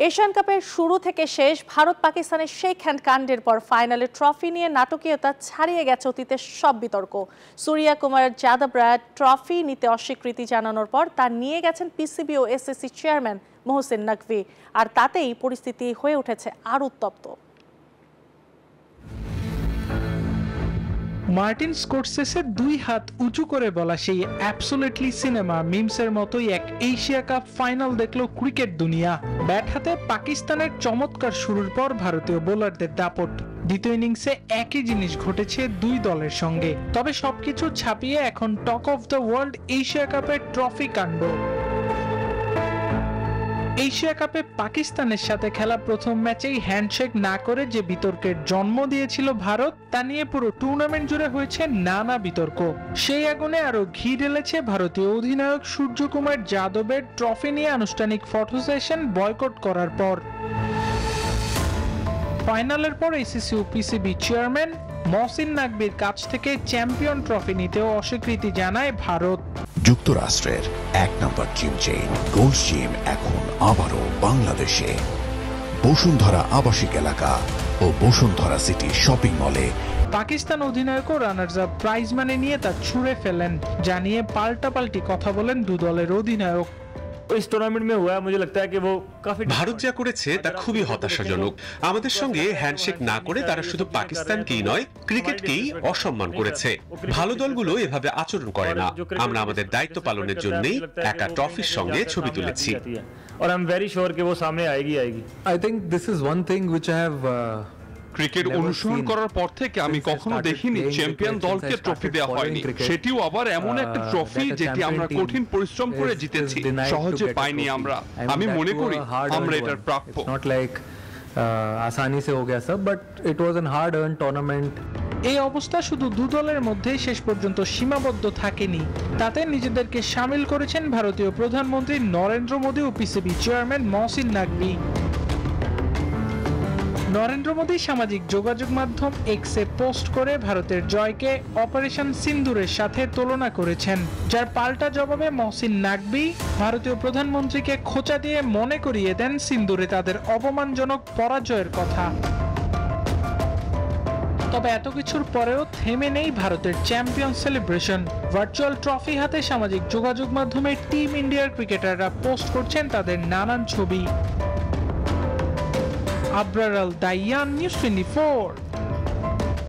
Asian কাপের শুরু থেকে শেষ ভারত পাকিস্তানের শেক হ্যান্ড কাণ্ডের পর ফাইনালে ট্রফি নিয়ে নাটকীয়তা ছাড়িয়ে গেছে অতীতের সব বিতর্ক। সূর্যা কুমার যাদবরা ট্রফি নিতে অস্বীকৃতি জানানোর পর তা নিয়ে গেছেন পিসিবি ও এসএসসি চেয়ারম্যান মোহসিন নকভি, আর তাতেই পরিস্থিতি হয়ে উঠেছে আরও উত্তপ্ত। মার্টিন স্কোরসেসের দুই হাত উঁচু করে বলা সেই অ্যাবসোলিউটলি সিনেমা মিমসের মতোই এক এশিয়া কাপ ফাইনাল দেখলো ক্রিকেট দুনিয়া। ব্যাট হাতে পাকিস্তানের চমৎকার শুরুর পর ভারতীয় বোলারদের দাপট। দ্বিতীয় ইনিংসে একই জিনিস ঘটেছে দুই দলের সঙ্গে, তবে সবকিছু ছাপিয়ে এখন talk of the world Asia কাপের ট্রফি কাণ্ড। এশিয়া কাপে পাকিস্তানের সাথে খেলা প্রথম ম্যাচেই হ্যান্ডশেক না করে যে বিতর্কের জন্ম দিয়েছিল ভারত, তা নিয়ে পুরো টুর্নামেন্ট জুড়ে হয়েছে নানা বিতর্ক। সেই আগুনে আরো ঘি ঢেলেছে ভারতীয় অধিনায়ক সূর্যকুমার যাদবের ট্রফি নিয়ে আনুষ্ঠানিক ফটো সেশন বয়কট করার পর। ফাইনালের পর এসএসসি ও পিসিবি চেয়ারম্যান মোহসিন নকভির কাছ থেকে চ্যাম্পিয়ন ট্রফি নিতেও অস্বীকৃতি জানায় ভারত। যুক্তরাষ্ট্রের এক নম্বর জিম চেইন গোল্ডস জিম এখন আবারও বাংলাদেশে বসুন্ধরা আবাসিক এলাকা ও বসুন্ধরা সিটি শপিং মলে। পাকিস্তান অধিনায়কও রানার্স আপ প্রাইজ মানি নিয়ে তা ছুঁড়ে ফেলেন, জানিয়ে পাল্টাপাল্টি কথা বলেন দু দলের অধিনায়ক। इस टूर्नामेंट में हुआ है, मुझे लगता है कि वो काफी ভারত যা করেছে তা খুবই হতাশাজনক। আমাদের সঙ্গে হ্যান্ডশেক না করে তারা শুধু পাকিস্তানকেই নয়, ক্রিকেটকেই অসম্মান করেছে। ভালো দলগুলো এভাবে আচরণ করে না। আমরা আমাদের দায়িত্ব পালনের জন্যই একা ট্রফির সঙ্গে ছবি তুলেছি। और आई एम वेरी श्योर कि वो सामने आएगी। I think this is one thing which I have cricket অনুসরণ করার পর থেকে আমি কখনো দেখিনি চ্যাম্পিয়ন দলকে ট্রফি দেওয়া হয়নি, সেটিও আবার এমন একটা ট্রফি যেটি আমরা কঠিন পরিশ্রম করে জিতেছি, সহজে পাইনি আমরা। আমি মনে করি আমরা এটার প্রাপ্য। Not like आसानी से हो गया सब, but it was an hard earned tournament. এই অবস্থা শুধু দু দলের মধ্যে শেষ পর্যন্ত সীমাবদ্ধ থাকেনি, তাতে নিজেদেরকে সামিল করেছেন ভারতীয় প্রধানমন্ত্রী নরেন্দ্র মোদী ও পিসিবি চেয়ারম্যান মোহসিন নকভি। নরেন্দ্র মোদী সামাজিক যোগাযোগ মাধ্যম এক্সে পোস্ট করে ভারতের জয়কে অপারেশন সিন্দুরের সাথে তুলনা করেছেন, যার পাল্টা জবাবে মোহসিন নকভি ভারতীয় প্রধানমন্ত্রীকে খোঁচা দিয়ে মনে করিয়ে দেন সিন্দুরে তাদের অপমানজনক পরাজয়ের কথা। তবে এত কিছুর পরেও থেমে নেই ভারতের চ্যাম্পিয়ন সেলিব্রেশন। ভার্চুয়াল ট্রফি হাতে সামাজিক যোগাযোগ মাধ্যমে টিম ইন্ডিয়ার ক্রিকেটাররা পোস্ট করছেন তাদের নানান ছবি। আবরার আল দাইয়ান, নিউজ 24।